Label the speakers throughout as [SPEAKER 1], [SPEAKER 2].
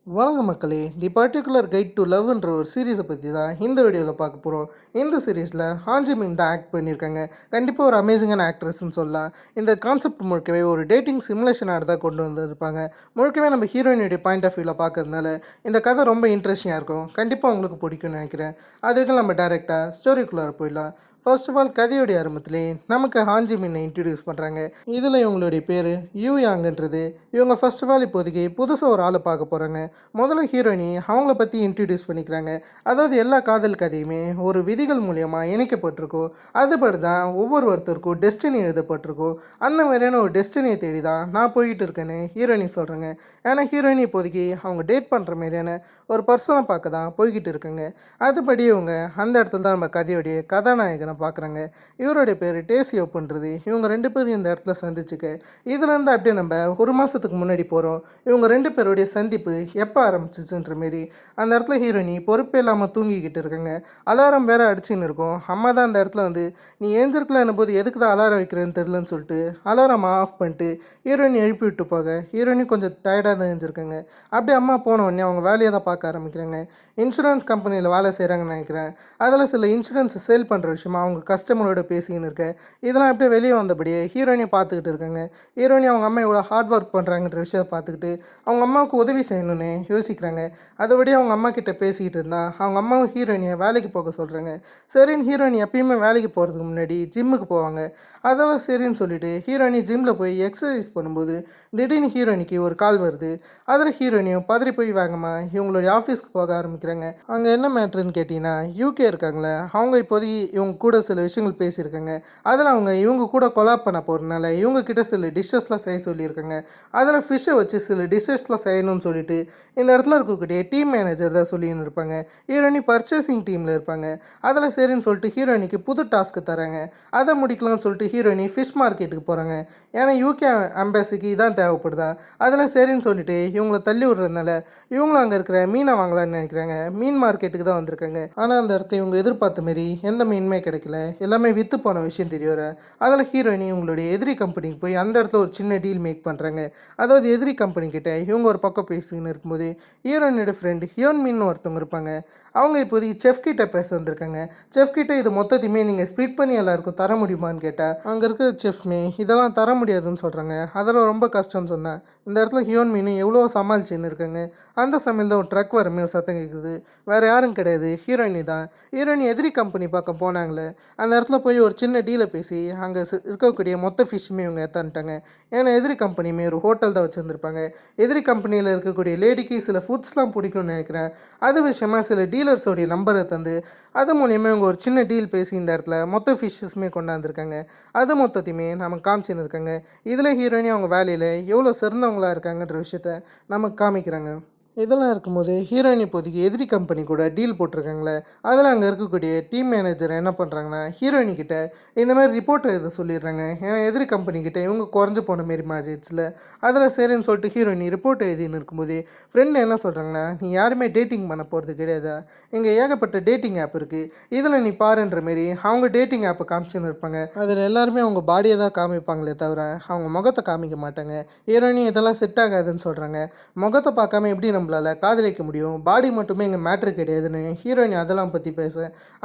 [SPEAKER 1] வணக்கம் மக்களே. தி particular guide to லவ்ன்ற ஒரு சீரீஸை பற்றி தான் இந்த வீடியோவில் பார்க்க போகிறோம். இந்த சீரீஸில் ஹாஞ்சி மின் தான் ஆக்ட் பண்ணியிருக்காங்க. கண்டிப்பாக ஒரு அமேசிங்கான ஆக்ட்ரஸ்ன்னு சொல்லலாம். இந்த கான்செப்ட் முழுக்கவே ஒரு டேட்டிங் சிமுலேஷனாக தான் கொண்டு வந்திருப்பாங்க. முழுக்கவே நம்ம ஹீரோயினுடைய பாயிண்ட் ஆஃப் வியூவில் பார்க்கறதுனால இந்த கதை ரொம்ப இன்ட்ரெஸ்டிங்காக இருக்கும். கண்டிப்பாக உங்களுக்கு பிடிக்கும்னு நினைக்கிறேன். அதுக்கு நம்ம டேரெக்டாக ஸ்டோரிக்குள்ளார போயிடலாம். ஃபர்ஸ்ட் ஆஃப் ஆல் கதையோடைய ஆரம்பத்திலே நமக்கு ஹாஞ்சி மின்னை இன்ட்ரடியூஸ் பண்ணுறாங்க. இதில் இவங்களுடைய பேர் யூ யாங்ன்றது. இவங்க ஃபர்ஸ்ட் ஆஃப் ஆல் இப்போதைக்கு புதுசாக ஒரு ஆளை பார்க்க போகிறாங்க. முதல்ல ஹீரோயினி அவங்கள பற்றி இன்ட்ரடியூஸ் பண்ணிக்கிறாங்க. அதாவது எல்லா காதல் கதையுமே ஒரு விதிகள் மூலியமாக இணைக்கப்பட்டிருக்கும். அதுபடி தான் ஒவ்வொருத்தருக்கும் டெஸ்டினி எழுதப்பட்டிருக்கும். அந்த மாதிரியான ஒரு டெஸ்டினியை தேடி தான் நான் போயிட்டு இருக்கேன்னு ஹீரோயினி சொல்கிறேங்க. ஏன்னா ஹீரோயினி இப்போதைக்கு அவங்க டேட் பண்ணுற மாதிரியான ஒரு பர்சனை பார்க்க தான் போய்கிட்டு இருக்காங்க. அதுபடி இவங்க அந்த இடத்துல தான் நம்ம கதையோடைய கதாநாயகனை பார்க்குறாங்க. இவருடைய பேர் டேசியோப்புன்றது. இவங்க ரெண்டு பேரும் இந்த இடத்துல சந்திச்சுக்க இதுலேருந்து அப்படியே நம்ம ஒரு மாதத்துக்கு முன்னாடி போகிறோம். இவங்க ரெண்டு பேருடைய சந்திப்பு எப்போ ஆரம்பிச்சிச்சுன்ற மாரி அந்த இடத்துல ஹீரோயினி பொறுப்பே இல்லாமல் தூங்கிக்கிட்டு இருக்காங்க. அலாரம் வேறு அடிச்சுன்னு இருக்கும். அம்மா தான் அந்த இடத்துல வந்து நீ ஏஞ்சிருக்கலான்னும் போது எதுக்கு தான் அலாரம் வைக்கிறேன்னு தெரிலன்னு சொல்லிட்டு அலாரம் ஆஃப் பண்ணிட்டு ஹீரோயினி எழுப்பி விட்டு போக ஹீரோயினி கொஞ்சம் டயர்டாக தான் எழுந்திருக்காங்க. அப்படியே அம்மா போன உடனே அவங்க வேலையை தான் பார்க்க ஆரம்பிக்கிறாங்க. இன்சூரன்ஸ் கம்பெனியில் வேலை செய்கிறாங்கன்னு நினைக்கிறேன். அதில் சில இன்சூரன்ஸ் சேல் பண்ணுற விஷயமா அவங்க கஸ்டமரோட பேசிக்கின்னு இருக்க இதெல்லாம் அப்படியே வெளியே வந்தபடியே ஹீரோயினை பார்த்துக்கிட்டு இருக்காங்க. ஹீரோயினி அவங்க அம்மா இவ்வளோ ஹார்ட் ஒர்க் பண்ணுறாங்கன்ற விஷயத்தை பார்த்துக்கிட்டு அவங்க அம்மாவுக்கு உதவி செய்யணும்னு யோசிக்கிறாங்க. அதோடய அவங்க அம்மா கிட்ட பேசிக்கிட்டு இருந்தால் அவங்க அம்மாவும் ஹீரோயினியை வேலைக்கு போக சொல்கிறாங்க. சரின்னு ஹீரோயினி எப்பயுமே வேலைக்கு போகிறதுக்கு முன்னாடி ஜிம்முக்கு போவாங்க. அதெல்லாம் சரின்னு சொல்லிட்டு ஹீரோயினி ஜிம்மில் போய் எக்ஸசைஸ் பண்ணும்போது திடீர்னு ஹீரோயினிக்கு ஒரு கால் வருது. அதில் ஹீரோயினியும் பதறி போய் வேகமாக இவங்களுடைய ஆஃபீஸ்க்கு போக ஆரம்பிக்கிறாங்க. அங்கே என்ன மேட்ருன்னு கேட்டிங்கன்னா யூகே இருக்காங்களே அவங்க இப்போதைக்கு இவங்க கூட சில விஷயங்கள் பேசியிருக்காங்க. அதில் அவங்க இவங்க கூட கொலாப் பண்ண போகிறதுனால இவங்க கிட்ட சில டிஷ்ஷஸ்லாம் செய்ய சொல்லியிருக்காங்க. அதில் ஃபிஷ்ஷை வச்சு சில டிஷ்ஷஸ்லாம் செய்யணும்னு சொல்லிட்டு இந்த இடத்துல இருக்கக்கூடிய டீம் மேனேஜர் தான் சொல்லின்னு இருப்பாங்க. ஹீரோயினி பர்ச்சேசிங் டீமில் இருப்பாங்க. அதில் சரின்னு சொல்லிட்டு ஹீரோயினிக்கு புது டாஸ்க்கு தராங்க. அதை முடிக்கலாம்னு சொல்லிட்டு ஹீரோயினி ஃபிஷ் மார்க்கெட்டுக்கு போகிறாங்க. ஏன்னா யூகே அம்பாசிக்கு இதான் தேவைப்படுதா. அதில் சரின்னு சொல்லிட்டு இவங்கள தள்ளி விடுறதுனால இவங்களும் அங்கே இருக்கிற மீனை வாங்கலான்னு நினைக்கிறாங்க. மீன் மார்க்கெட்டுக்கு தான் வந்திருக்காங்க. ஆனால் அந்த இடத்த இவங்க எதிர்பார்த்த மாரி எந்த மீனுமே கிடைக்கல. எல்லாமே விற்று போன விஷயம் தெரிய வர அதில் ஹீரோயினி இவங்களுடைய எதிரி கம்பெனிக்கு போய் அந்த இடத்துல ஒரு சின்ன டீல் மேக் பண்ணுறாங்க. அதாவது எதிரி கம்பெனிக்கிட்ட இவங்க ஒரு பக்கம் பேசிக்கின்னு இருக்கும்போது ஹீரோயினோட ஃப்ரெண்ட் ஹியோன் மீன் ஒருத்தவங்க இருப்பாங்க. அவங்க இப்போதைக்கு செஃப் கிட்ட பேச வந்திருக்காங்க. செஃப் கிட்ட இது மொத்தத்தையுமே நீங்கள் ஸ்ப்ளிட் பண்ணி எல்லாருக்கும் தர முடியுமான்னு கேட்டால் அங்கே இருக்கிற செஃப்மே இதெல்லாம் தர முடியாதுன்னு சொல்கிறாங்க. அதெல்லாம் ரொம்ப கஷ்டம்னு சொன்னேன். இந்த இடத்துல ஹியோன் மீன் எவ்வளோ சமாளிச்சுன்னு இருக்காங்க. அந்த சமையல் தான் ஒரு ட்ரக் வரமே ஒரு சத்தம் கேட்குது. வேறு யாரும் கிடையாது, ஹீரோயினி தான். ஹீரோயினி எதிரி கம்பெனி பக்கம் போனாங்களே அந்த இடத்துல போய் ஒரு சின்ன டீலை பேசி அங்கே இருக்கக்கூடிய மொத்த ஃபிஷ்ஷுமே இவங்க ஏற்றான்ட்டாங்க. ஏன்னா எதிரி கம்பெனியுமே ஒரு ஹோட்டல் தான் வச்சுருந்துருப்பாங்க. எதிரி கம்பெனியில் இருக்கக்கூடிய லேடிக்கு சில ஃபுட்ஸ்லாம் பிடிக்கும்னு நினைக்கிறேன். அது விஷயமா சில டீலர்ஸோடைய நம்பரை தந்து அது மூலியமாக இவங்க ஒரு சின்ன டீல் பேசி இந்த இடத்துல மொத்த ஃபிஷ்ஷஸுமே கொண்டாந்துருக்காங்க. அது மொத்தத்தையுமே நம்ம காமிச்சின்னு இருக்காங்க. இதில் ஹீரோயினி அவங்க வேலையில் எவ்வளோ சிறந்தவங்களாக இருக்காங்கன்ற விஷயத்த நமக்கு காமிக்கிறாங்க. இதெல்லாம் இருக்கும்போது ஹீரோயின் இப்போதைக்கு எதிரி கம்பெனி கூட டீல் போட்டிருக்காங்களே அதில் அங்கே இருக்கக்கூடிய டீம் மேனேஜர் என்ன பண்ணுறாங்கன்னா ஹீரோயினி கிட்ட இந்த மாதிரி ரிப்போர்ட் எழுத சொல்லிடுறாங்க. ஏன்னா எதிரி கம்பெனிக்கிட்ட இவங்க குறைஞ்சு போன மாரி மாறிடுச்சுல. அதில் சரின்னு சொல்லிட்டு ஹீரோயினி ரிப்போர்ட் எழுதின்னு இருக்கும்போது ஃப்ரெண்டு என்ன சொல்கிறாங்கன்னா நீ யாருமே டேட்டிங் பண்ண போகிறது கிடையாதா, இங்கே ஏகப்பட்ட டேட்டிங் ஆப் இருக்குது, இதில் நீ பாருன்ற மாரி அவங்க டேட்டிங் ஆப்பை காமிச்சுன்னு இருப்பாங்க. அதில் எல்லாருமே அவங்க பாடியை தான் காமிப்பாங்களே தவிர அவங்க முகத்தை காமிக்க மாட்டாங்க. ஹீரோயினி இதெல்லாம் செட் ஆகாதுன்னு சொல்கிறாங்க. முகத்தை பார்க்காம எப்படி நம்மளால் காதலிக்க முடியும், பாடி மட்டுமே எங்கள் மேட்ரு கிடையாதுன்னு ஹீரோயினி அதெல்லாம் பற்றி பேச.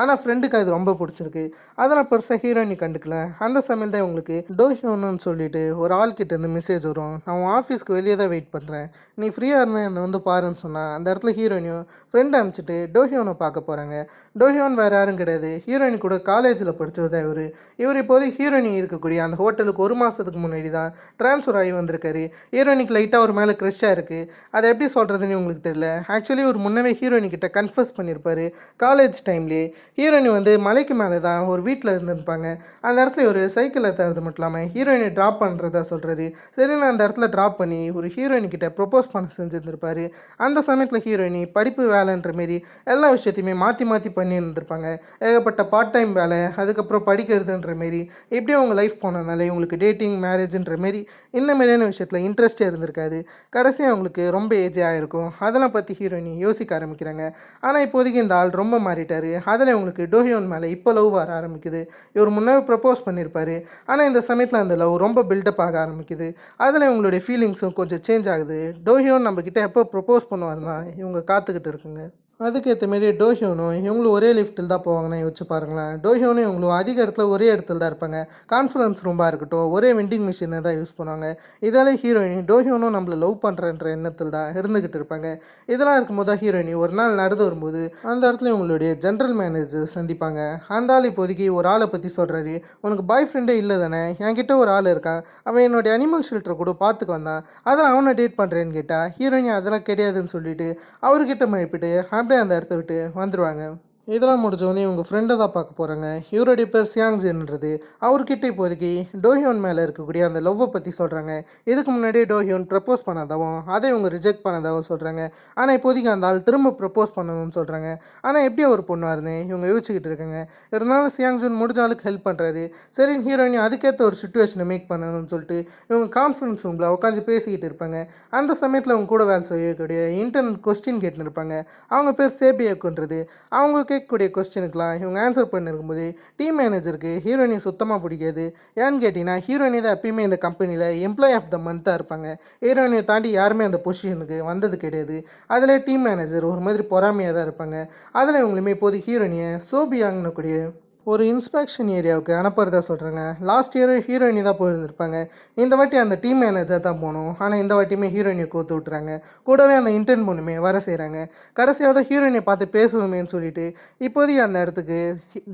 [SPEAKER 1] ஆனால் ஃப்ரெண்டுக்கு அது ரொம்ப பிடிச்சிருக்கு. அதெல்லாம் பெருசாக ஹீரோயினி கண்டுக்கல. அந்த சமையல் தான் உங்களுக்கு டோஷோன்னு சொல்லிட்டு ஒரு ஆள்கிட்ட இருந்து மெசேஜ் வரும். நான் உன் ஆஃபீஸ்க்கு வெளியே தான் வெயிட் பண்ணுறேன், நீ ஃப்ரீயாக இருந்தால் என்னை வந்து பாருன்னு சொன்னால் அந்த இடத்துல ஹீரோயினியும் ஃப்ரெண்டை அனுப்பிச்சிட்டு டோஹியோனை பார்க்க போகிறாங்க. டோஹியோன் வேறு யாரும் கிடையாது, ஹீரோயினி கூட காலேஜில் படித்தது தான் இவர் இப்போதைக்கு ஹீரோயினி இருக்கக்கூடிய அந்த ஹோட்டலுக்கு ஒரு மாதத்துக்கு முன்னாடி தான் ட்ரான்ஸ்ஃபர் ஆகி வந்திருக்காரு. ஹீரோயினிக்கு லைட்டாக ஒரு மேலே க்ரெஷ்ஷாக இருக்குது. அதை எப்படி சொல்கிறதுன்னு உங்களுக்கு தெரியல. ஆக்சுவலி ஒரு முன்னவே ஹீரோயினி கிட்ட கன்ஃபஸ் பண்ணியிருப்பார். காலேஜ் டைம்லேயே ஹீரோயினி வந்து மலைக்கு மேலே தான் ஒரு வீட்டில் இருந்திருப்பாங்க. அந்த இடத்துல ஒரு சைக்கிளை தரது மட்டும் இல்லாமல் ஹீரோயினை ட்ராப் பண்ணுறதா சொல்கிறாரு. சரி நான் அந்த இடத்துல ட்ராப் பண்ணி ஒரு ஹீரோயினி கிட்ட ப்ரொப்போஸ் பண்ண செஞ்சுருந்துருப்பார். அந்த சமயத்தில் ஹீரோயினி படிப்பு வேலைன்ற மாரி எல்லா விஷயத்தையுமே மாற்றி மாற்றி பண்ணி இருந்திருப்பாங்க. ஏகப்பட்ட பார்ட் டைம் வேலை, அதுக்கப்புறம் படிக்கிறதுன்ற மாரி இப்படி அவங்க லைஃப் போனதுனால இவங்களுக்கு டேட்டிங் மேரேஜுன்ற மாரி இந்த மாதிரியான விஷயத்தில் இன்ட்ரெஸ்டே இருந்திருக்காது. கடைசியாக அவங்களுக்கு ரொம்ப ஏஜ் ஆகிருக்கும். இருக்கும். அதெல்லாம் பற்றி ஹீரோயினி யோசிக்க ஆரம்பிக்கிறாங்க. ஆனால் இப்போதைக்கு இந்த ஆள் ரொம்ப மாறிட்டார். அதில் இவங்களுக்கு டோஹியோன் மேலே இப்போ லவ் வர ஆரம்பிக்குது. இவர் முன்னாடி ப்ரப்போஸ் பண்ணியிருப்பார். ஆனால் இந்த சமயத்தில் அந்த லவ் ரொம்ப பில்டப் ஆக ஆரம்பிக்குது. அதில் இவங்களுடைய ஃபீலிங்ஸும் கொஞ்சம் சேஞ்ச் ஆகுது. டோஹியோன் நம்மக்கிட்ட எப்போ ப்ரப்போஸ் பண்ணுவாருன்னா இவங்க காத்துக்கிட்டு இருக்குங்க. அதுக்கேற்ற மாரி டோஹியோனும் இவங்களும் ஒரே லிஃப்ட்டில் தான் போவாங்கன்னு யோசிச்சு பாருங்களேன். டோஹியோனும் இவங்களும் அதிக இடத்துல ஒரே இடத்துல தான் இருப்பாங்க. கான்ஃபரன்ஸ் ரூமாக இருக்கட்டும், ஒரே வெண்டிங் மிஷினை தான் யூஸ் பண்ணுவாங்க. இதால் ஹீரோயினி டோஹியோனும் நம்மளை லவ் பண்ணுறன்ற எண்ணத்தில் தான் இருந்துக்கிட்டு இருப்பாங்க. இதெல்லாம் இருக்கும்போது தான் ஹீரோயினி ஒரு நாள் நடந்து வரும்போது அந்த இடத்துல இவங்களுடைய ஜென்ரல் மேனேஜர் சந்திப்பாங்க. அந்த ஆள் இப்போதைக்கு ஒரு ஆளை பற்றி சொல்கிறாரு. உனக்கு பாய் ஃப்ரெண்டே இல்லை தானே, என்கிட்ட ஒரு ஆள் இருக்கான், அவன் என்னுடைய அனிமல் ஷெல்டரை கூட பார்த்துக்க வந்தான், அதெல்லாம் அவனை டேட் பண்ணுறேன்னு கேட்டால் ஹீரோயினி அதெல்லாம் கிடையாதுன்னு சொல்லிட்டு அவர்கிட்ட மழுப்பிட்டு அப்படியே அந்த இடத்த விட்டு வந்துடுவாங்க. இதெல்லாம் முடிஞ்சோடனே இவங்க ஃப்ரெண்டை தான் பார்க்க போகிறாங்க. இவருடைய பேர் சியாங்ஜின்றது. அவர்கிட்ட இப்போதைக்கு டோஹியோன் மேலே இருக்கக்கூடிய அந்த லவ்வை பற்றி சொல்கிறாங்க. இதுக்கு முன்னாடியே டோஹியோன் ப்ரப்போஸ் பண்ணாதாவும் அதை இவங்க ரிஜெக்ட் பண்ணதாகவும் சொல்கிறாங்க. ஆனால் இப்போதைக்கு அந்த ஆள் திரும்ப ப்ரப்போஸ் பண்ணணும்னு சொல்கிறாங்க. ஆனால் எப்படி ஒரு பொண்ணாருன்னு இவங்க யோசிச்சுக்கிட்டு இருக்காங்க. இருந்தாலும் சியாங்ஜூன் முடிஞ்ச ஆளுக்கு ஹெல்ப் பண்ணுறாரு. சரி ஹீரோயினி அதுக்கேற்ற ஒரு சுச்சுவேஷனை மேக் பண்ணணும்னு சொல்லிட்டு இவங்க கான்ஃபரன்ஸ் ரூமில் உட்காந்து பேசிக்கிட்டு இருப்பாங்க. அந்த சமயத்தில் அவங்க கூட வேலை செய்யக்கூடிய இன்டர்னல் கொஸ்டின் கேட்டுன்னு இருப்பாங்க. அவங்க பேர் சேபியக்குன்றது. அவங்க கேட்கக்கூடிய கொஸ்டினுக்குலாம் இவங்க ஆன்சர் பண்ணிருக்கும்போது டீம் மேனேஜருக்கு ஹீரோயினி சுத்தமாக பிடிக்காது. ஏன்னு கேட்டிங்கன்னா ஹீரோயினி தான் எப்பயுமே இந்த கம்பெனியில் எம்ப்ளாய் ஆஃப் த மந்த்தாக இருப்பாங்க. ஹீரோயினியை தாண்டி யாருமே அந்த பொசிஷனுக்கு வந்தது கிடையாது. அதில் டீம் மேனேஜர் ஒரு மாதிரி பொறாமையாக தான் இருப்பாங்க. அதில் இவங்களுமே இப்போது ஹீரோயினியை சோபியாங்கக்கூடிய ஒரு இன்ஸ்பெக்ஷன் ஏரியாவுக்கு அனுப்புறதா சொல்கிறாங்க. லாஸ்ட் இயர் ஹீரோயினி தான் போயிருந்திருப்பாங்க. இந்த வாட்டி அந்த டீம் மேனேஜர் தான் போகணும். ஆனால் இந்த வாட்டியுமே ஹீரோயினியை கோத்து விட்டுறாங்க. கூடவே அந்த இன்டர்ன் பொண்ணுமே வர செய்கிறாங்க. கடைசியாக தான் ஹீரோயினை பார்த்து பேசுவோமேன்னு சொல்லிட்டு இப்போதைக்கு அந்த இடத்துக்கு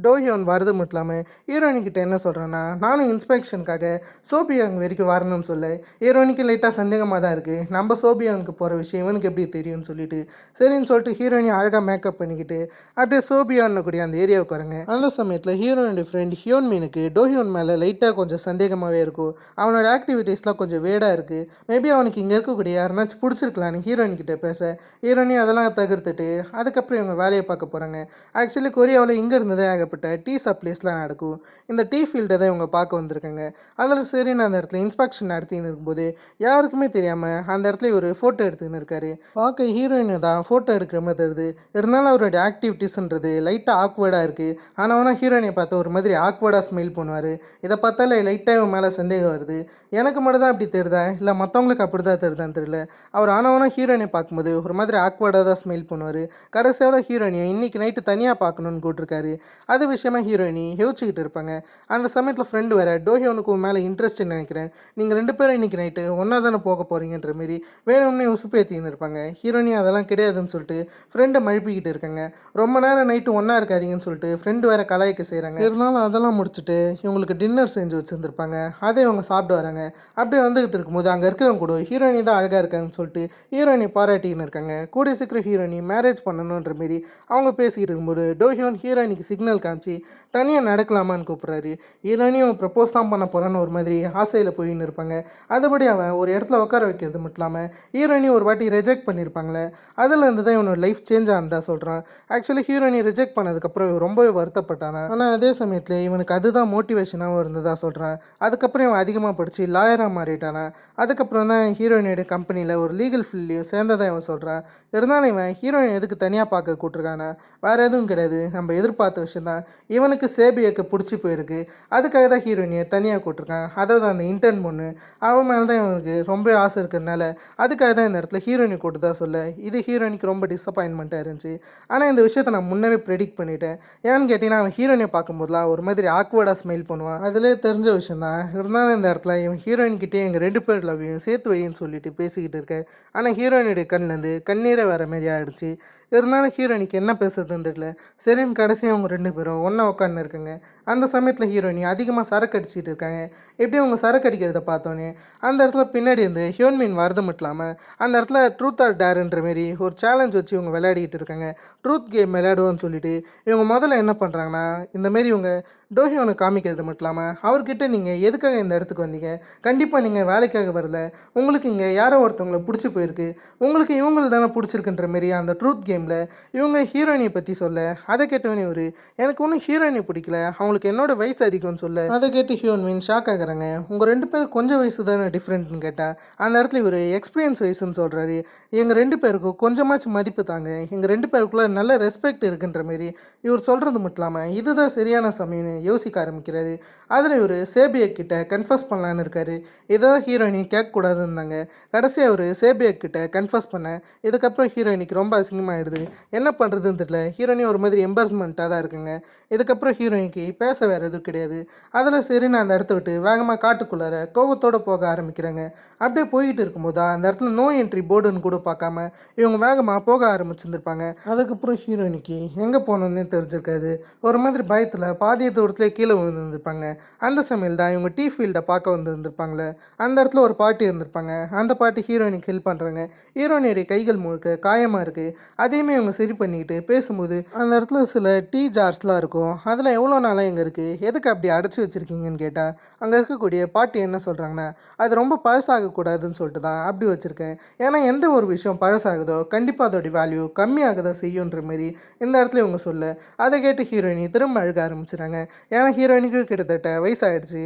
[SPEAKER 1] டோஹியோன் வரது மட்டும் இல்லாமல் ஹீரோயினிக்கிட்ட என்ன சொல்கிறேன்னா, நானும் இன்ஸ்பெக்ஷனுக்காக சோபியாங் வரைக்கும் வரணும்னு சொல்ல ஹீரோயினிக்கு லைட்டாக சந்தேகமாக தான் இருக்குது. நம்ம சோபியாங்க்கு போகிற விஷயம் இவனுக்கு எப்படி தெரியும்னு சொல்லிட்டு சரின்னு சொல்லிட்டு ஹீரோயினி அழகாக மேக்கப் பண்ணிக்கிட்டு அப்படியே சோபியான்னு கூடிய அந்த ஏரியாவுக்கு வராங்க. அந்த சமயத்தில் ஹீரோனுடைய ஃப்ரெண்ட் ஹியோன்மீனுக்கு டோஹியோன் மேலே லைட்டாக கொஞ்சம் சந்தேகமாகவே இருக்கும். அவனோட ஆக்டிவிட்டீஸ்லாம் கொஞ்சம் வேடாக இருக்குது. மேபி அவனுக்கு இங்கே இருக்கக்கூடிய யாருனாச்சும் பிடிச்சிருக்கலான்னு ஹீரோயின் கிட்டே பேச ஹீரோனி அதெல்லாம் தவிர்த்துட்டு அதுக்கப்புறம் இவங்க வேலையை பார்க்க போகிறாங்க. ஆக்சுவலி கொரியாவில் இங்கே இருந்ததே ஆகப்பட்ட டீ சப்ளைஸ்லாம் நடக்கும். இந்த டீ ஃபீல்டை தான் இவங்க பார்க்க வந்திருக்காங்க. அதில் சரின்னு அந்த இடத்துல இன்ஸ்பெக்ஷன் நடத்தின்னு இருக்கும்போது யாருக்குமே தெரியாமல் அந்த இடத்துல ஒரு ஃபோட்டோ எடுத்துன்னு இருக்காரு. பார்க்க ஹீரோயினை தான் ஃபோட்டோ எடுக்கிற மாதிரி தருது. இருந்தாலும் அவருடைய ஆக்டிவிட்டீஸ்ன்றது லைட்டாக ஆக்வர்டாக இருக்குது. ஆனால் ஹீரோயினை பார்த்து ஒரு மாதிரி ஆக்வர்டாக ஸ்மைல் பண்ணுவார். இதை பார்த்தாலே லைட்டாக இவன் மேலே சந்தேகம் வருது. எனக்கு மட்டும் தான் அப்படி தெரியுதா இல்லை மற்றவங்களுக்கு அப்படி தான் தெரியுதான்னு தெரியல. அவர் ஆனவனா ஹீரோயினை பார்க்கும்போது ஒரு மாதிரி ஆக்வர்டாக தான் ஸ்மைல் பண்ணுவார். கடைசியாக தான் ஹீரோயினியை இன்றைக்கி நைட்டு தனியாக பார்க்கணுன்னு கூப்பிட்டுருக்காரு. அது விஷயமா ஹீரோயினி யோசிச்சுக்கிட்டு இருப்பாங்க. அந்த சமயத்தில் ஃப்ரெண்டு வேறு டோஹியோனுக்கு மேலே இன்ட்ரெஸ்ட்னு நினைக்கிறேன், நீங்கள் 2 பேரும் இன்றைக்கி நைட்டு ஒன்றா தானே போக போகிறீங்கன்ற மாரி வேணும்னே உசுப்பேற்றின்னு இருப்பாங்க. ஹீரோயினி அதெல்லாம் கிடையாதுன்னு சொல்லிட்டு ஃப்ரெண்டை மழுப்பிக்கிட்டு இருக்காங்க. ரொம்ப நேரம் நைட்டு ஒன்றா இருக்காதீங்கன்னு சொல்லிட்டு ஃப்ரெண்டு வேறு கலாய்க்க செய்கிறாங்க. இருந்தாலும் அதெல்லாம் முடிச்சுட்டு இவங்களுக்கு டின்னர் செஞ்சு வச்சுருந்துருப்பாங்க. அதை இவங்க சாப்பிட்டு வராங்க. அப்படியே வந்துகிட்டு இருக்கும்போது அங்கே இருக்கிறவங்க கூட ஹீரோயினி தான் அழகாக இருக்காங்கன்னு சொல்லிட்டு ஹீரோயினி பாராட்டின்னு இருக்காங்க. கூடிய சீக்கிரம் ஹீரோயினி மேரேஜ் பண்ணணுன்ற மாரி அவங்க பேசிக்கிட்டு இருக்கும்போது டோஹியோன் ஹீரோயினிக்கு சிக்னல் காமிச்சு தனியாக நடக்கலாமான்னு கூப்பிட்றாரு. ஹீரோயினியும் ப்ரப்போஸ் தான் பண்ண போகிறான்னு ஒரு மாதிரி ஆசையில் போயின்னு இருப்பாங்க. அதுபடி அவன் ஒரு இடத்துல உட்கார வைக்கிறது மட்டும் இல்லாமல் ஹீரோயினி ஒரு வாட்டி ரிஜெக்ட் பண்ணியிருப்பாங்களே, அதில் இருந்து தான் இவனோட லைஃப் சேஞ்ச் ஆனதா சொல்கிறான். ஆக்சுவலி ஹீரோயினி ரிஜெக்ட் பண்ணதுக்கப்புறம் இவன் ரொம்பவே வருத்தப்பட்டானா. ஆனால் அதே சமயத்தில் இவனுக்கு அதுதான் மோட்டிவேஷனாகவும் இருந்ததாக சொல்கிறான். அதுக்கப்புறம் இவன் அதிகமாக படித்து லாயராக மாறிட்டானா. அதுக்கப்புறம் தான் ஹீரோயினோட கம்பெனியில் ஒரு லீகல் ஃபீல்ட்லையும் சேர்ந்ததான் இவன் சொல்கிறான். இருந்தாலும் இவன் ஹீரோயின் எதுக்கு தனியாக பார்க்க கூட்டிருக்கானா, வேறு எதுவும் கிடையாது, நம்ம எதிர்பார்த்த விஷயம் தான். இவனுக்கு சேபியக்கு பிடிச்சி போயிருக்கு. அதுக்காக தான் ஹீரோயினியை தனியாக கூட்டிருக்கான். அதாவது அந்த இன்டர்ன் பொண்ணு அவன் மேலே தான் இவனுக்கு ரொம்ப ஆசை இருக்கிறதுனால அதுக்காக தான் இந்த இடத்துல ஹீரோயினி கூட்டு தான் சொல்ல. இது ஹீரோயினிக்கு ரொம்ப டிசப்பாயின்மெண்ட்டாக இருந்துச்சு. ஆனால் இந்த விஷயத்தை நான் முன்னவே ப்ரெடிக்ட் பண்ணிட்டேன். ஏன்னு கேட்டிங்கன்னா அவன் ஹீரோயினை பார்க்கும்போதுலாம் ஒரு மாதிரி ஆக்வர்டாக ஸ்மைல் பண்ணுவான். அதிலே தெரிஞ்ச விஷயம் தான். இருந்தாலும் இந்த இடத்துல இவன் ஹீரோயின்கிட்டே எங்கள் 2 பேர் லவ்வையும் சேர்த்து வைன்னு சொல்லிட்டு பேசிக்கிட்டு இருக்கேன். ஆனால் ஹீரோயினுடைய கண்ணிலேருந்து கண்ணீரை வர மாதிரி ஆகிடுச்சு. இருந்தாலும் ஹீரோயினிக்கு என்ன பேசுறதுன்னு தெரியல. சரின்னு கடைசியாக அவங்க 2 பேரும் ஒன்றா உட்காந்து இருக்காங்க. அந்த சமயத்தில் ஹீரோயினி அதிகமாக சரக்கு அடிச்சிட்டு இருக்காங்க. எப்படி அவங்க சரக்கு அடிக்கிறத பார்த்தோன்னே அந்த இடத்துல பின்னாடி இருந்து ஹியோன்மின் வரது மட்டும் இல்லாமல் அந்த இடத்துல ட்ரூத் ஆர் டேர்ன்ற மாரி ஒரு சேலஞ்ச் வச்சு இவங்க விளையாடிக்கிட்டு இருக்காங்க. ட்ரூத் கேம் விளையாடுவோன்னு சொல்லிட்டு இவங்க முதல்ல என்ன பண்ணுறாங்கன்னா, இந்தமாரி இவங்க டோஹியோனை காமிக்கிறது மட்டும் இல்லாமல் அவர்கிட்ட நீங்கள் எதுக்காக இந்த இடத்துக்கு வந்தீங்க, கண்டிப்பாக நீங்கள் வேலைக்காக வரல, உங்களுக்கு இங்கே யாரோ ஒருத்தவங்களை பிடிச்சி போயிருக்கு, உங்களுக்கு இவங்களை தானே பிடிச்சிருக்குன்ற மாரி அந்த ட்ரூத் கேமில் இவங்க ஹீரோயினியை பற்றி சொல்ல, அதை கேட்டவனே ஒரு எனக்கு ஒன்றும் ஹீரோயினை பிடிக்கல, அவங்களுக்கு என்னோட வயசு அதிகம்னு சொல்ல, அதை கேட்டு ஹீரோயின் ஷாக் ஆகுறாங்க. உங்கள் ரெண்டு பேரும் கொஞ்சம் வயசு தானே டிஃப்ரெண்ட்னு கேட்டால் அந்த இடத்துல இவர் எக்ஸ்பீரியன்ஸ் வயசுன்னு சொல்கிறாரு. எங்கள் ரெண்டு பேருக்கும் கொஞ்சமாச்சும் மதிப்பு தாங்க, எங்கள் ரெண்டு பேருக்குள்ளே நல்ல ரெஸ்பெக்ட் இருக்குன்ற மாரி இவர் சொல்கிறது மட்டும் இல்லாமல் இதுதான் சரியான சமயம்னு யோசிக்க ஆரம்பிக்கிறாரு. அதில் இவர் சேபியா கிட்ட கன்ஃபஸ் பண்ணலான்னு இருக்காரு. இதை ஹீரோயினி கேட்கக்கூடாதுன்னாங்க. கடைசியாக அவர் சேபியா கிட்ட கன்ஃபஸ் பண்ண இதுக்கப்புறம் ஹீரோயினிக்கு ரொம்ப அசிங்கமாகிடுது. என்ன பண்ணுறதுன்னு தெரியல. ஹீரோயினி ஒரு மாதிரி எம்பாரஸ்மெண்ட்டாக தான் இருக்குங்க. இதுக்கப்புறம் ஹீரோயினிக்கு பேச வேறு எதுவும் கிடையாது. அதில் சரி நான் அந்த இடத்த விட்டு வேகமாக காட்டுக்குள்ளார கோபத்தோடு போக ஆரம்பிக்கிறேங்க. அப்படியே போயிட்டு இருக்கும்போது அந்த இடத்துல நோ என்ட்ரி போர்டுன்னு கூட பார்க்காம இவங்க வேகமாக போக ஆரம்பிச்சிருந்துருப்பாங்க. அதுக்கப்புறம் ஹீரோயினிக்கு எங்கே போகணுன்னே தெரிஞ்சிருக்காது. ஒரு மாதிரி பயத்தில் பாதிய தூரத்தில் கீழே விழுந்துருந்துருப்பாங்க. அந்த சமையல் தான் இவங்க டீ ஃபீல்டை பார்க்க வந்துருந்துருப்பாங்களே. அந்த இடத்துல ஒரு பாட்டி இருந்திருப்பாங்க. அந்த பாட்டி ஹீரோயினுக்கு ஹெல்ப் பண்ணுறாங்க. ஹீரோயினுடைய கைகள் முழுக்க காயமாக இருக்குது. அதையுமே இவங்க சரி பண்ணிக்கிட்டு பேசும்போது அந்த இடத்துல சில டீ ஜார்ஸ்லாம் இருக்கும். அதில் எவ்வளோ நாளாக எங்கே இருக்குது, எதுக்கு அப்படி அடைச்சி வச்சுருக்கீங்கன்னு கேட்டால் அங்கே இருக்கக்கூடிய பாட்டி என்ன சொல்கிறாங்கன்னா, அது ரொம்ப பழசாகக்கூடாதுன்னு சொல்லிட்டு தான் அப்படி வச்சுருக்கேன். ஏன்னா எந்த ஒரு விஷயம் பழசாகுதோ கண்டிப்பாக அதோடைய வேல்யூ கம்மியாக தான் செய்யுன்ற மாரி இந்த இடத்துல இவங்க சொல்ல, அதை கேட்டு ஹீரோயினி திரும்ப அழுக ஆரம்பிச்சுறாங்க. ஏன்னா ஹீரோயினுக்கு கிட்டத்தட்ட வயசாகிடுச்சு.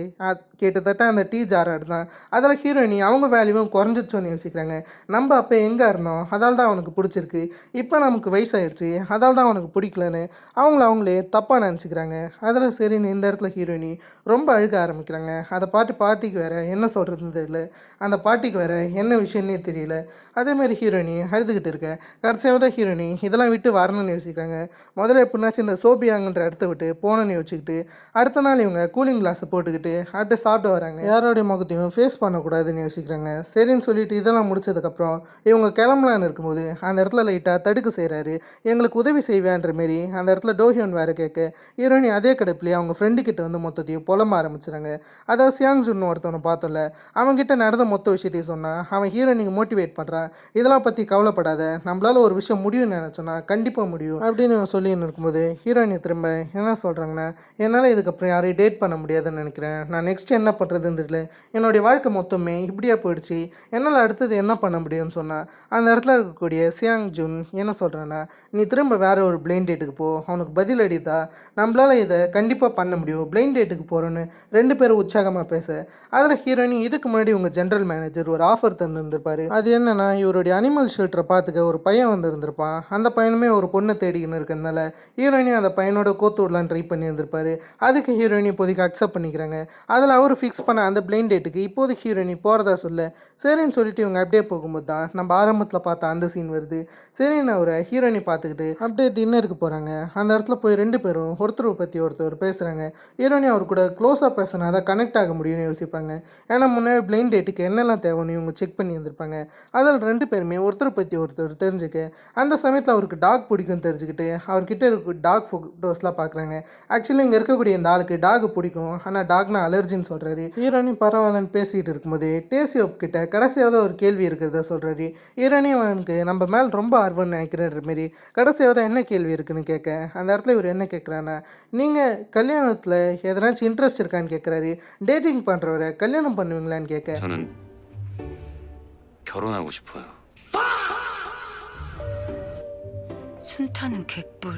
[SPEAKER 1] கிட்டத்தட்ட அந்த டீ ஜாராடு தான். அதில் ஹீரோயினி அவங்க வேல்யூவும் குறைஞ்சிச்சோன்னு யோசிக்கிறாங்க. நம்ம அப்போ எங்கே இருந்தோம், அதால் தான் அவனுக்கு பிடிச்சிருக்கு, இப்போ நமக்கு வயசாகிடுச்சு அதால் தான் அவனுக்கு பிடிக்கலன்னு அவங்களே தப்பாக நினச்சிக்கிறாங்க. அதில் சரின்னு இந்த இடத்துல ஹீரோயினி ரொம்ப அழுக ஆரம்பிக்கிறாங்க. அதை பாட்டிக்கு வேறு என்ன சொல்கிறதுன்னு தெரியல. அந்த பாட்டிக்கு வேறு என்ன விஷயம்னே தெரியல. அதேமாதிரி ஹீரோயினி அழுதுகிட்டு இருக்க கடைசியாக தான் ஹீரோயினி இதெல்லாம் விட்டு வரணும்னு யோசிக்கிறாங்க. முதல்ல எப்படின்னாச்சும் இந்த சோபியாங்கன்ற இடத்த விட்டு போகணுன்னு யோசிச்சுக்கிட்டு அடுத்த நாள் இவங்க கூலிங் கிளாஸை போட்டுக்கிட்டு அப்படியே சாப்பிட்டு வராங்க. யாரோடைய முகத்தையும் ஃபேஸ் பண்ணக்கூடாதுன்னு யோசிக்கிறாங்க. சரின்னு சொல்லிட்டு இதெல்லாம் முடிச்சதுக்கப்புறம் இவங்க கிளம்பலான்னு இருக்கும்போது அந்த இடத்துல லைட்டாக தடுக்க செய்கிறாரு. எங்களுக்கு உதவி செய்வேன்ற மாரி அந்த இடத்துல டோஹியோன் வேறு கேட்க ஹீரோயினி அதே கடுப்புலேயே அவங்க ஃப்ரெண்டு கிட்ட வந்து மொத்தத்தையும் புலம்ப ஆரம்பிச்சுறாங்க. அதாவது சியாங் ஜுன்னு ஒருத்தவனை பார்த்தோம்ல, அவன்கிட்ட நடந்த மொத்த விஷயத்தையும் சொன்னால் அவன் ஹீரோயினிக்கு மோட்டிவேட் பண்ணுறான். இதெல்லாம் பற்றி கவலைப்படாத, நம்மளால் ஒரு விஷயம் முடியும்னு நினச்சோன்னா கண்டிப்பாக முடியும் அப்படின்னு சொல்லின்னு இருக்கும்போது ஹீரோயினி திரும்ப என்ன சொல்கிறாங்கன்னா, என்னால் இதுக்கப்புறம் யாரையும் டேட் பண்ண முடியாதுன்னு நினைக்கிறேன், நான் நெக்ஸ்ட் என்ன பண்ணுறதுன்னு தெரியல, என்னுடைய வாழ்க்கை மொத்தமே இப்படியே போயிடுச்சு, என்னால் அடுத்தது என்ன பண்ண முடியும்னு சொன்னால் அந்த இடத்துல இருக்கக்கூடிய சியாங் ஜுன் என்ன சொல்கிறான்னா, நீ திரும்ப வேறு ஒரு பிளைண்ட் டேட்டுக்கு போ, அவனுக்கு பதில் அடித்தா நம்மளால் இதை கண்டிப்பாக பண்ண முடியும், பிளைண்ட் டேட்டுக்கு போகிறோன்னு ரெண்டு பேரும் உற்சாகமாக பேச அதில் ஹீரோயினி இதுக்கு முன்னாடி உங்கள் ஜென்ரல் மேனேஜர் ஒரு ஆஃபர் தந்துருந்துருப்பார். அது என்னென்னா இவருடைய அனிமல் ஷெல்டரை பார்த்துக்க ஒரு பையன் வந்துருந்துருப்பான். அந்த பையனுமே ஒரு பொண்ணை தேடிக்கின்னு இருக்கிறதுனால ஹீரோயினி அந்த பையனோட கோத்து விடலான்னு ட்ரை பண்ணியிருந்திருப்பாரு. அதுக்கு ஹீரோயினி இப்போதைக்கு அக்செப்ட் பண்ணிக்கிறாங்க. அதில் அவர் ஃபிக்ஸ் பண்ண அந்த பிளைண்ட் டேட்டுக்கு இப்போதைக்கு ஹீரோயினி போகிறதா சொல்ல சரின்னு சொல்லிட்டு இவங்க அப்படியே போகும்போது தான் நம்ம ஆரம்பத்தில் பார்த்த அந்த சீன் வருது. சரின்னு அவரை ஹீரோயினி பார்த்துக்கிட்டு அப்படியே டின்னருக்கு போகிறாங்க. அந்த இடத்துல போய் ரெண்டு பேரும் ஒருத்தரை பற்றி ஒருத்தர் பேசுகிறாங்க. ஹீரோயினி அவர் கூட க்ளோஸாக பேசினா தான் கனெக்ட் ஆக முடியும்னு யோசிப்பாங்க. ஏன்னா முன்னாடி பிளைண்ட் டேட்டுக்கு என்னெல்லாம் தேவைன்னு இவங்க செக் பண்ணி இருந்திருப்பாங்க. அதில் ரெண்டு பேருமே ஒருத்தரை பற்றி ஒருத்தர் தெரிஞ்சுக்க அந்த சமயத்தில் அவருக்கு டாக் பிடிக்கும்னு தெரிஞ்சுக்கிட்டு அவர்கிட்ட இருக்க டாக் ஃபோட்டோஸ்லாம் பார்க்குறாங்க. ஆக்சுவலி இங்கே இருக்கக்கூடிய இந்த ஆளுக்கு டாக் பிடிக்கும், ஆனால் டாக்னா அலர்ஜின்னு சொல்கிறாரு. ஹீரோயினி பரவாயில்லன்னு பேசிகிட்டு இருக்கும்போது டேசியோப் கிட்ட கடைசியாவது ஒரு கேள்வி இருக்கிறதா சொல்கிறாரு. ஹீரோயினி அவனுக்கு நம்ம மேலே ரொம்ப ஆர்வம்னு நினைக்கிறேன்ற மாரி கடைசியாவது என்ன கேள்வி இருக்குன்னு கேட்க அந்த இடத்துல இவர் என்ன கேட்குறான்னா, நீங்கள் கல்யாணத்தில் எதனாச்சும் இன்ட்ரெஸ்ட் இருக்கான்னு கேட்குறாரு. டேட்டிங் பண்ணுறவரை கல்யாணம் பண்ணுவீங்களான்னு கேட்க
[SPEAKER 2] 저는 결혼하고 싶어요.
[SPEAKER 3] 순타는 개뿔.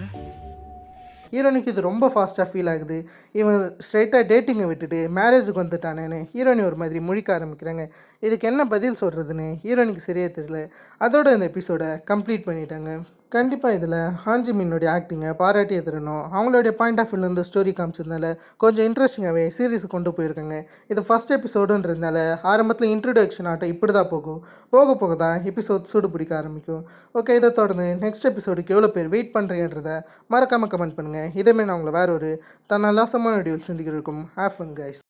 [SPEAKER 1] ஹீரோனிக்கு இது ரொம்ப ஃபாஸ்ட்டாக ஃபீல் ஆகுது. இவன் ஸ்ட்ரைட்டாக டேட்டிங்கை விட்டுட்டு மேரேஜுக்கு வந்துட்டானேன்னு ஹீரோனி ஒரு மாதிரி முழிக்க ஆரம்பிக்கிறாங்க. இதுக்கு என்ன பதில் சொல்கிறதுன்னு ஹீரோனிக்கு சரியாக தெரியல. அதோட இந்த எபிசோடை கம்ப்ளீட் பண்ணிட்டாங்க. கண்டிப்பாக இதில் ஹாஞ்சிமின்னுடைய ஆக்டிங்கை பாராட்டியே தரணும். அவங்களுடைய பாயிண்ட் ஆஃப் வியூலேருந்து ஸ்டோரி காமிச்சதுனால கொஞ்சம் இன்ட்ரெஸ்டிங்காகவே சீரிஸ் கொண்டு போயிருக்காங்க. இது ஃபஸ்ட் எபிசோடுன்றதுனால ஆரம்பத்தில் இன்ட்ரடக்ஷன் ஆட்டம் இப்படி தான் போகும். போக போக தான் எபிசோட் சூடு பிடிக்க ஆரம்பிக்கும். ஓகே, இதை தொடர்ந்து நெக்ஸ்ட் எபிசோடுக்கு எவ்வளோ பேர் வெயிட் பண்ணுறீன்றதை மறக்காமல் கமெண்ட் பண்ணுங்கள். இதேமாதிரி நான் உங்களை வேறு ஒரு தன்னலாசமான வீடியோவில் சந்திக்கிறதுக்கும் ஹேவ் ஃபன் கைஸ்.